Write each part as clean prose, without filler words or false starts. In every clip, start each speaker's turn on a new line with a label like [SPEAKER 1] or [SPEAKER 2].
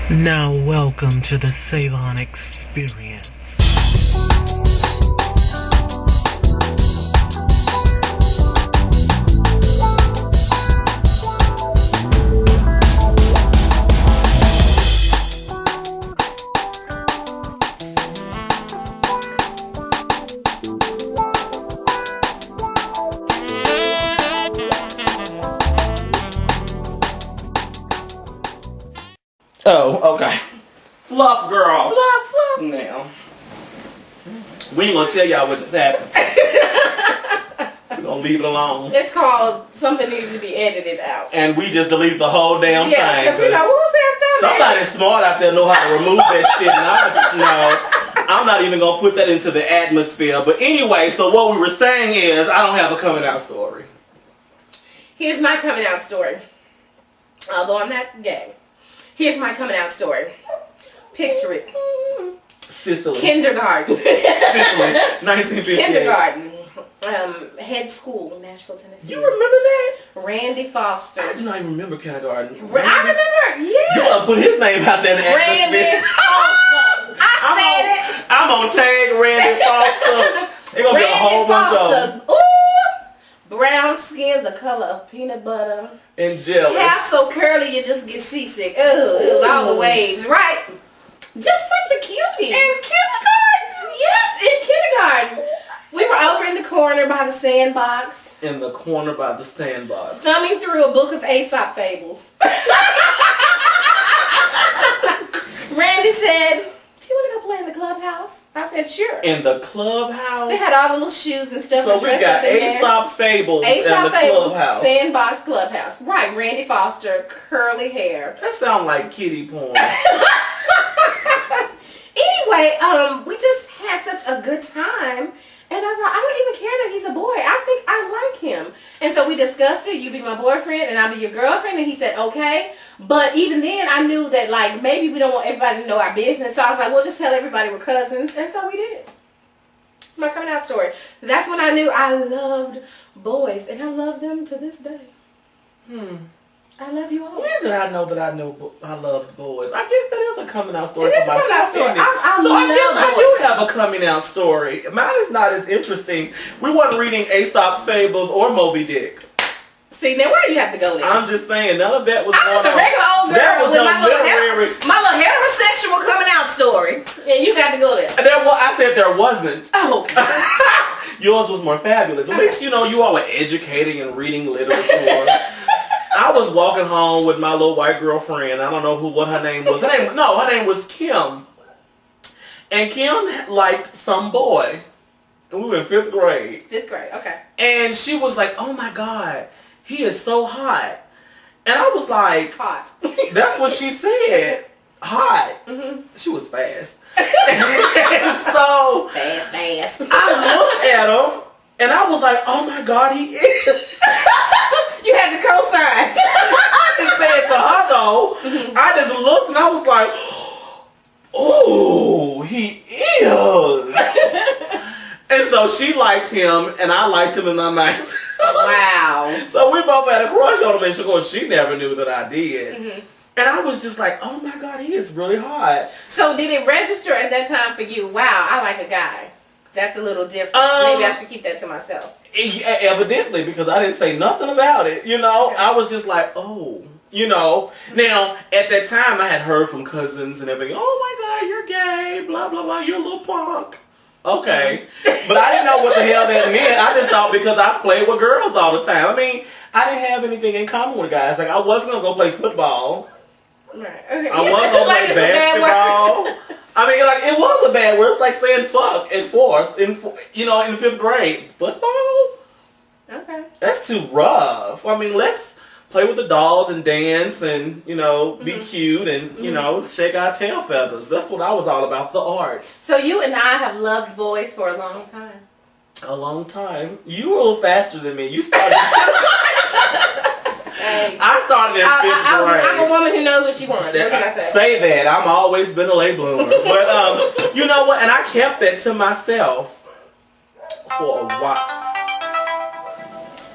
[SPEAKER 1] Now welcome to the Savon Experience.
[SPEAKER 2] Oh, okay. Fluff girl.
[SPEAKER 3] Fluff.
[SPEAKER 2] Now, we ain't gonna tell y'all what just happened. We're gonna leave it alone.
[SPEAKER 3] It's called something needs to be edited out.
[SPEAKER 2] And we just deleted the whole damn thing.
[SPEAKER 3] Yeah, because you know, who was that stuff?
[SPEAKER 2] Somebody smart out there know how to remove that shit. And I just know. I'm not even gonna put that into the atmosphere. But anyway, so what we were saying is, I don't have a coming out story.
[SPEAKER 3] Here's my coming out story. Although I'm not gay. Here's my coming out story. Picture it.
[SPEAKER 2] Sicily.
[SPEAKER 3] Kindergarten.
[SPEAKER 2] Sicily. 1958.
[SPEAKER 3] Kindergarten. Head school, Nashville, Tennessee.
[SPEAKER 2] You remember that?
[SPEAKER 3] Randy Foster.
[SPEAKER 2] I do not even remember kindergarten.
[SPEAKER 3] I remember, yeah.
[SPEAKER 2] You want to put his name out there in the atmosphere.
[SPEAKER 3] Randy Foster. I said it.
[SPEAKER 2] I'm on tag Randy Foster. They're going to be a whole bunch of them.
[SPEAKER 3] Ooh. Brown skin, the color of peanut butter.
[SPEAKER 2] And jelly.
[SPEAKER 3] Hair so curly you just get seasick. Ooh, all the waves, right? Just such a cutie. In kindergarten? Yes, in kindergarten. We were over in the corner by the sandbox.
[SPEAKER 2] In the corner by the sandbox.
[SPEAKER 3] Thumbing through a book of Aesop fables. Randy said, do you want to go play in the clubhouse? I said, sure.
[SPEAKER 2] In the clubhouse?
[SPEAKER 3] They had all the little shoes and stuff.
[SPEAKER 2] So we got Aesop fables in the clubhouse.
[SPEAKER 3] Sandbox clubhouse. Right, Randy Foster, curly hair.
[SPEAKER 2] That sounds like kiddie porn.
[SPEAKER 3] Anyway, we just had such a good time. And I thought, I don't even care that he's a boy. I think I like him. And so we discussed it. You be my boyfriend and I'll be your girlfriend. And he said, okay. But even then, I knew that, like, maybe we don't want everybody to know our business. So I was like, we'll just tell everybody we're cousins. And so we did. It's my coming out story. That's when I knew I loved boys. And I love them to this day. I love you all.
[SPEAKER 2] When did I know that I loved boys? I guess that is a coming out story.
[SPEAKER 3] It is a coming out story. I
[SPEAKER 2] guess I do have a coming out story. Mine is not as interesting. We weren't reading Aesop fables or Moby Dick.
[SPEAKER 3] See, now where do you have to go there?
[SPEAKER 2] I'm just saying, none of that was
[SPEAKER 3] I was a regular old girl with my little heterosexual coming out story. And you got to go there.
[SPEAKER 2] I said there wasn't.
[SPEAKER 3] Oh, okay.
[SPEAKER 2] Yours was more fabulous. At least, you know, you all were educating and reading literature. I was walking home with my little white girlfriend. I don't know what her name was. Her name was Kim. And Kim liked some boy. And we were in 5th grade.
[SPEAKER 3] 5th grade, okay.
[SPEAKER 2] And she was like, oh my God, he is so hot. And I was like,
[SPEAKER 3] hot.
[SPEAKER 2] That's what she said. Hot. Mm-hmm. She was fast. So
[SPEAKER 3] Fast.
[SPEAKER 2] I looked at him and I was like, oh my God, he is.
[SPEAKER 3] You had to co-sign.
[SPEAKER 2] I just said to her though. I just looked and I was like, oh, he is. And so she liked him and I liked him in my mind.
[SPEAKER 3] Wow.
[SPEAKER 2] So we both had a crush on him and she never knew that I did. And I was just like, oh my God, he is really hot.
[SPEAKER 3] So did it register at that time for you? Wow, I like a guy. That's a little different. Maybe I should keep that to myself.
[SPEAKER 2] Evidently, because I didn't say nothing about it, you know. I was just like, oh, you know. Now, at that time, I had heard from cousins and everything. Oh my God, you're gay, blah, blah, blah, you're a little punk. Okay. But I didn't know what the hell that meant. I just thought because I played with girls all the time. I mean, I didn't have anything in common with guys. Like, I wasn't going to go play football.
[SPEAKER 3] Right. Okay.
[SPEAKER 2] I wasn't going to play basketball. I mean, like, it was a bad word. It's like saying fuck in 4th, in the 5th grade. Football?
[SPEAKER 3] Okay.
[SPEAKER 2] That's too rough. I mean, let's play with the dolls and dance and, you know, be cute and, you know, shake our tail feathers. That's what I was all about, the arts.
[SPEAKER 3] So you and I have loved boys for a long time.
[SPEAKER 2] A long time. You were a little faster than me. You started I started in 5th grade.
[SPEAKER 3] I'm a woman who knows what she wants. What can I say?
[SPEAKER 2] Say that. I'm always been a late bloomer. But, you know what? And I kept that to myself for a while.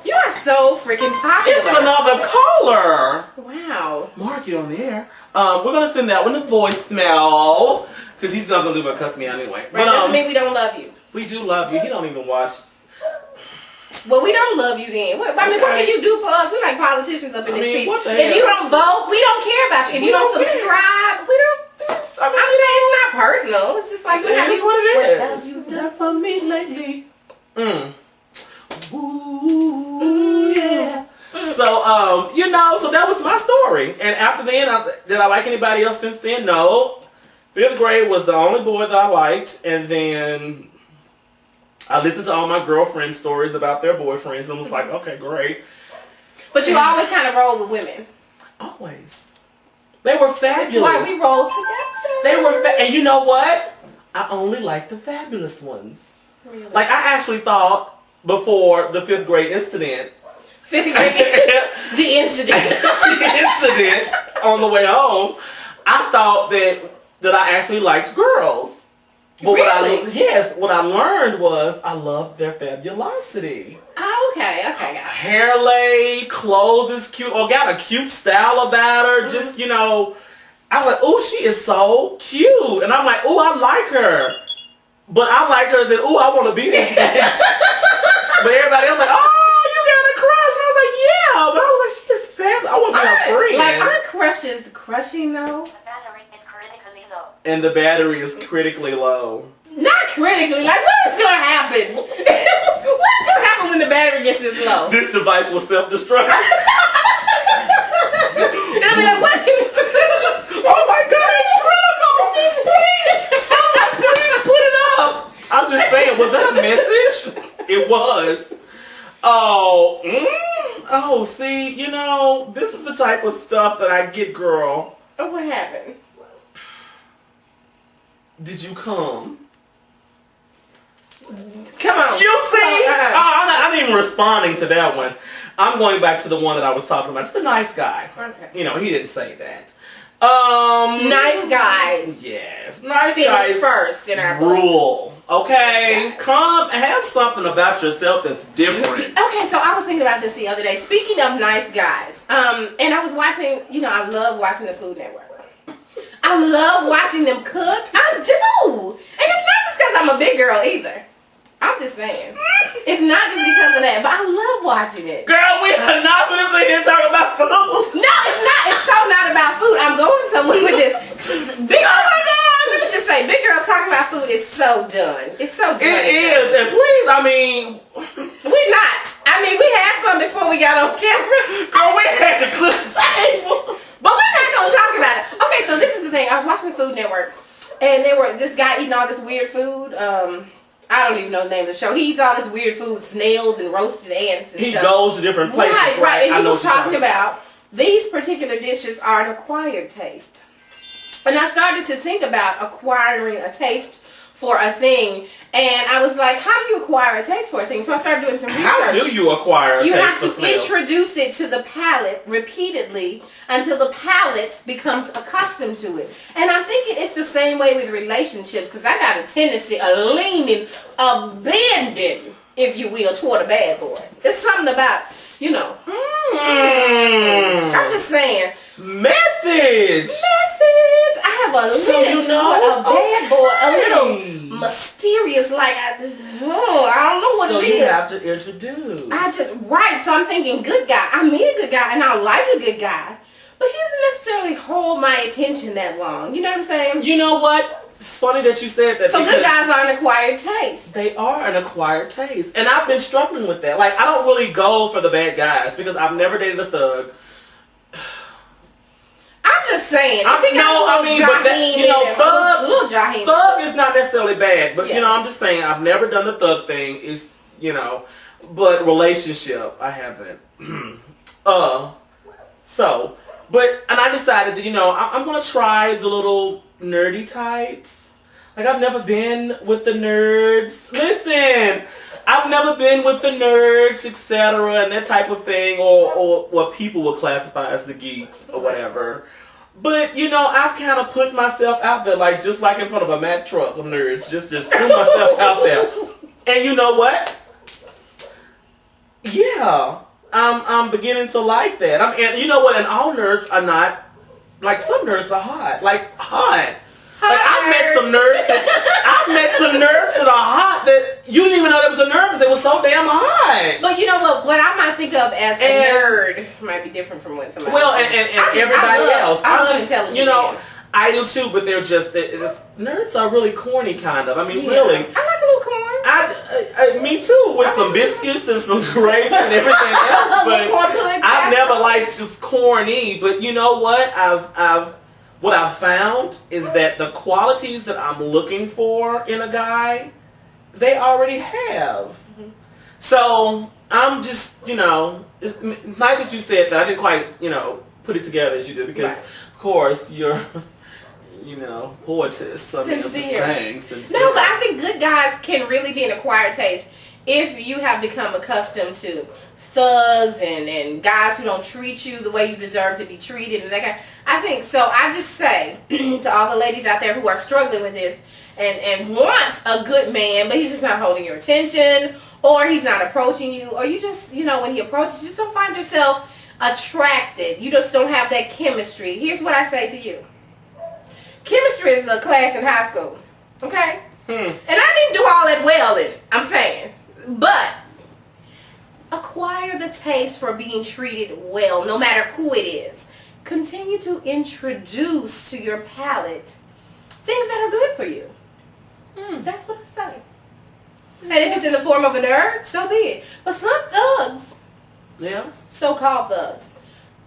[SPEAKER 3] You are so freaking popular.
[SPEAKER 2] It's another caller.
[SPEAKER 3] Wow.
[SPEAKER 2] Mark, you on the air. We're gonna send that one to voicemail because he's not gonna leave a cuss me out anyway.
[SPEAKER 3] Right, doesn't mean we don't love you.
[SPEAKER 2] We do love you. He don't even watch.
[SPEAKER 3] Well, we don't love you then. What can you do for us? We like politicians up in this piece.
[SPEAKER 2] What the
[SPEAKER 3] If
[SPEAKER 2] hell?
[SPEAKER 3] you don't vote, we don't care about you. If you don't subscribe, we don't. I mean, it's not personal. It's just like,
[SPEAKER 2] It is what it is.
[SPEAKER 3] What have you done
[SPEAKER 2] for me lately? Ooh, yeah. So, so that was my story. And after then, did I like anybody else since then? No. 5th grade was the only boy that I liked. And then I listened to all my girlfriend stories about their boyfriends and was like, okay, great.
[SPEAKER 3] But you always kind of roll with women.
[SPEAKER 2] Always. They were fabulous.
[SPEAKER 3] That's why we roll together.
[SPEAKER 2] They were and you know what? I only like the fabulous ones.
[SPEAKER 3] Really?
[SPEAKER 2] Like, I actually thought before the 5th grade incident.
[SPEAKER 3] 5th grade? The incident.
[SPEAKER 2] The incident on the way home, I thought that I actually liked girls. But
[SPEAKER 3] really?
[SPEAKER 2] what I learned was I loved their fabulosity.
[SPEAKER 3] Oh, okay, got it.
[SPEAKER 2] Hair laid, clothes is cute, or got a cute style about her.
[SPEAKER 3] Mm-hmm.
[SPEAKER 2] Just, I was like, oh, she is so cute. And I'm like, oh, I like her. But I liked her and said, oh, I want to be this bitch. But everybody else was like, oh, you got a crush. And I was like, yeah. But I was like, she is fabulous. I want to be her friend.
[SPEAKER 3] Like, our crush is crushing, though.
[SPEAKER 2] And the battery is critically low.
[SPEAKER 3] Not critically. Like, what is going to happen? What's going to happen when the battery gets this low?
[SPEAKER 2] This device will self-destruct.
[SPEAKER 3] It'll be like, what?
[SPEAKER 2] Oh my God, it's critical. Please put it up. I'm just saying, was that a message? It was. Oh, see, this is the type of stuff that I get, girl.
[SPEAKER 3] Oh, what happened?
[SPEAKER 2] Did you come?
[SPEAKER 3] Come on.
[SPEAKER 2] You see? I'm not even responding to that one. I'm going back to the one that I was talking about. Just the nice guy.
[SPEAKER 3] Okay.
[SPEAKER 2] He didn't say that.
[SPEAKER 3] Nice guys.
[SPEAKER 2] Yes. Nice
[SPEAKER 3] Finish
[SPEAKER 2] guys.
[SPEAKER 3] first in our book.
[SPEAKER 2] Rule. Okay?
[SPEAKER 3] Yes.
[SPEAKER 2] Come, have something about yourself that's different.
[SPEAKER 3] Okay, so I was thinking about this the other day. Speaking of nice guys, and I was watching, I love watching the Food Network. I love watching them cook. I do. And it's not just because I'm a big girl either. I'm just saying. It's not just because of that, but I love watching it.
[SPEAKER 2] Girl, we are not going to sit here and talk about food.
[SPEAKER 3] No, it's not. It's so not about food. I'm going somewhere with this. Big, oh my God. Let me just say, big girls talking about food is so done. It's so done.
[SPEAKER 2] It is. And please,
[SPEAKER 3] we're not. We had some before we got on camera.
[SPEAKER 2] Girl, we had to clip the table.
[SPEAKER 3] But we're not going to talk about it. Okay, so this is the thing. I was watching the Food Network, and this guy eating all this weird food. I don't even know the name of the show. He eats all this weird food, snails and roasted ants and
[SPEAKER 2] he
[SPEAKER 3] stuff.
[SPEAKER 2] He goes to different places,
[SPEAKER 3] right. And he was talking about these particular dishes are an acquired taste. And I started to think about acquiring a taste for a thing. And I was like, how do you acquire a taste for a thing? So I started doing some research.
[SPEAKER 2] How do you acquire a taste for
[SPEAKER 3] You have to
[SPEAKER 2] snails?
[SPEAKER 3] introduce it to the palate repeatedly until the palate becomes accustomed to it. And I'm thinking it's the same way with relationships, because I got a tendency of leaning, abandon, if you will, toward a bad boy. It's something about, I'm just saying.
[SPEAKER 2] Message.
[SPEAKER 3] I have a leaning toward a bad boy, a little mysterious, like I don't know what it is.
[SPEAKER 2] So you have to introduce.
[SPEAKER 3] So I'm thinking good guy. I meet a good guy and I like a good guy, but he doesn't necessarily hold my attention that long. You know what I'm saying?
[SPEAKER 2] You know what? It's funny that you said that.
[SPEAKER 3] So good guys are an acquired taste.
[SPEAKER 2] They are an acquired taste. And I've been struggling with that. Like, I don't really go for the bad guys because I've never dated a thug.
[SPEAKER 3] I'm just saying.
[SPEAKER 2] Thug is not necessarily bad, but I'm just saying I've never done the thug thing. It's but relationship I haven't. And I decided that I'm gonna try the little nerdy types. Like, I've never been with the nerds. Listen, I've never been with the nerds, etc., and that type of thing, or what people would classify as the geeks or whatever. But, I've kind of put myself out there, like, just like in front of a Mack truck of nerds, just put myself out there. And you know what? Yeah, I'm beginning to like that. And you know what? And all nerds are not like some nerds are hot. Like hot. Like I met some nerds that are hot that you didn't even know there was a nerd because they were so damn hot.
[SPEAKER 3] But you know what I might think of as a nerd might be different from what somebody.
[SPEAKER 2] Well, and everybody else.
[SPEAKER 3] I love intelligent.
[SPEAKER 2] You know, I do too, but they're just nerds are really corny, kind of. I mean, really.
[SPEAKER 3] I like a little corn.
[SPEAKER 2] Me too, with some biscuits and some gravy and everything else. But I've never liked just corny. But you know what? What I've found is that the qualities that I'm looking for in a guy, they already have. Mm-hmm. So I'm just, it's nice that you said that. I didn't quite, put it together as you did because, of course, you're, poetess. I mean, I'm just saying, sincere.
[SPEAKER 3] No, but I think good guys can really be an acquired taste if you have become accustomed to thugs and guys who don't treat you the way you deserve to be treated and that kind. I think so. I just say to all the ladies out there who are struggling with this and want a good man, but he's just not holding your attention, or he's not approaching you, or you just, when he approaches, you just don't find yourself attracted. You just don't have that chemistry. Here's what I say to you. Chemistry is a class in high school, okay? And I didn't do all that well in it, I'm saying. But acquire the taste for being treated well, no matter who it is. Continue to introduce to your palate things that are good for you. That's what I say. And if it's in the form of a nerd, so be it. But some thugs, so-called thugs,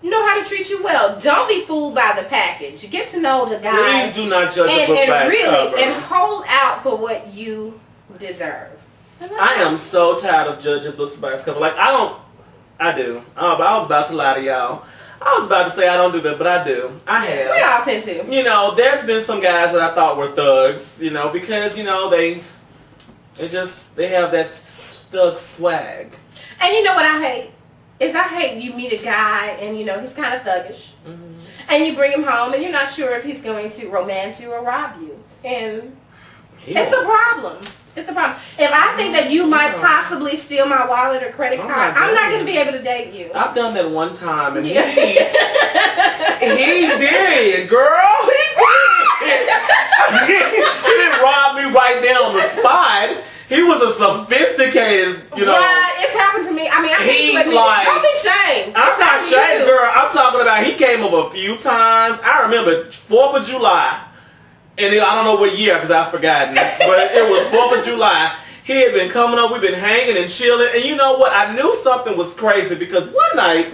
[SPEAKER 3] know how to treat you well. Don't be fooled by the package. Get to know the guy.
[SPEAKER 2] Please do not judge a book by its cover.
[SPEAKER 3] And hold out for what you deserve.
[SPEAKER 2] I am so tired of judging books by its cover. Like, I do. But I was about to lie to y'all. I was about to say I don't do that, but I do. I have.
[SPEAKER 3] We all tend to.
[SPEAKER 2] There's been some guys that I thought were thugs, because, they have that thug swag.
[SPEAKER 3] And you know what I hate? I hate you meet a guy and, he's kind of thuggish. Mm-hmm. And you bring him home and you're not sure if he's going to romance you or rob you. And it's a problem. It's a problem. If I think that you might possibly steal my wallet or credit card, I'm not going to be able to date you.
[SPEAKER 2] I've done that one time, and he did, girl. He didn't rob me right there on the spot. He was a sophisticated,
[SPEAKER 3] Right, it's happened to me. I mean, I hate to admit it. Don't be shamed.
[SPEAKER 2] I'm not shamed, girl. I'm talking about he came up a few times. I remember 4th of July. And I don't know what year because I've forgotten. But it was 4th of July. He had been coming up. We've been hanging and chilling. And you know what? I knew something was crazy because one night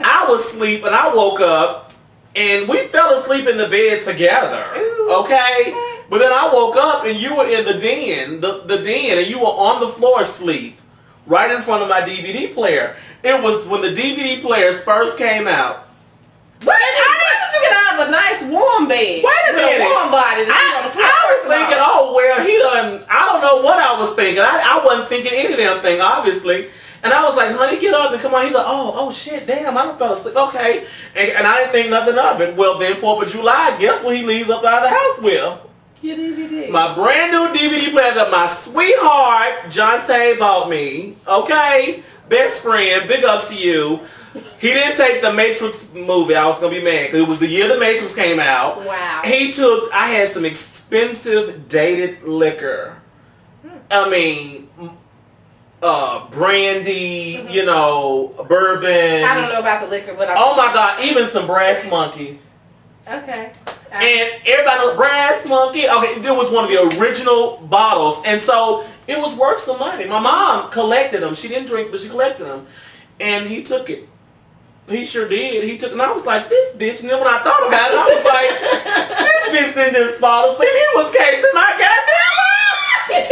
[SPEAKER 2] I was asleep and I woke up and we fell asleep in the bed together. Okay? But then I woke up and you were in the den, the den, and you were on the floor asleep right in front of my DVD player. It was when the DVD players first came out.
[SPEAKER 3] How did you get out of a nice warm bed?
[SPEAKER 2] Wait a minute.
[SPEAKER 3] A warm body.
[SPEAKER 2] I was thinking, I don't know what I was thinking. I wasn't thinking any damn thing, obviously. And I was like, honey, get up and come on. He's like, oh shit, damn, I done fell asleep. Okay. And I didn't think nothing of it. Well, then 4th of July, guess what he leaves up out of the house with?
[SPEAKER 3] Your DVD.
[SPEAKER 2] My brand new DVD player that my sweetheart, John Tay, bought me. Okay? Best friend, big ups to you. He didn't take the Matrix movie. I was going to be mad because it was the year the Matrix came out.
[SPEAKER 3] Wow.
[SPEAKER 2] I had some expensive dated liquor. I mean, brandy, bourbon.
[SPEAKER 3] I don't know about the liquor, but
[SPEAKER 2] oh my God, even some Brass Monkey.
[SPEAKER 3] Okay.
[SPEAKER 2] And everybody knows Brass Monkey. Okay, it was one of the original bottles. And so it was worth some money. My mom collected them. She didn't drink, but she collected them. And he took it. He sure did. He took it. And I was like, this bitch. And then when I thought about it, I was like, this bitch didn't just fall asleep. He was casing my goddamn life.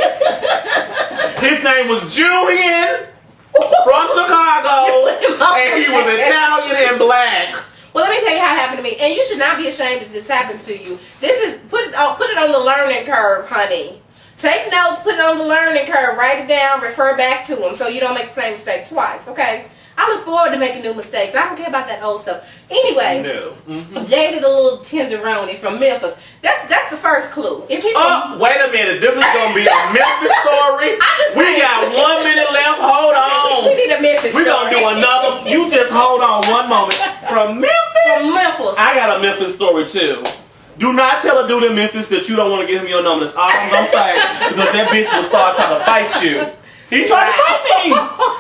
[SPEAKER 2] His name was Julian from Chicago. And he was Italian and black.
[SPEAKER 3] Well, let me tell you how it happened to me. And you should not be ashamed if this happens to you. This is, put it on the learning curve, honey. Take notes, put it on the learning curve, write it down, refer back to them so you don't make the same mistake twice, okay? I look forward to making new mistakes. I don't care about that old stuff. Anyway, dated a little tenderoni from Memphis. That's the first clue. If he
[SPEAKER 2] wait a minute. This is going to be a Memphis story. We got 1 minute left. Hold on.
[SPEAKER 3] We need a Memphis story.
[SPEAKER 2] We're going to do another. You just hold on one moment. From Memphis.
[SPEAKER 3] from Memphis.
[SPEAKER 2] I got a Memphis story too. Do not tell a dude in Memphis that you don't want to give him your number. That's all I'm gonna say. Because that bitch will start trying to fight you. He tried to fight me.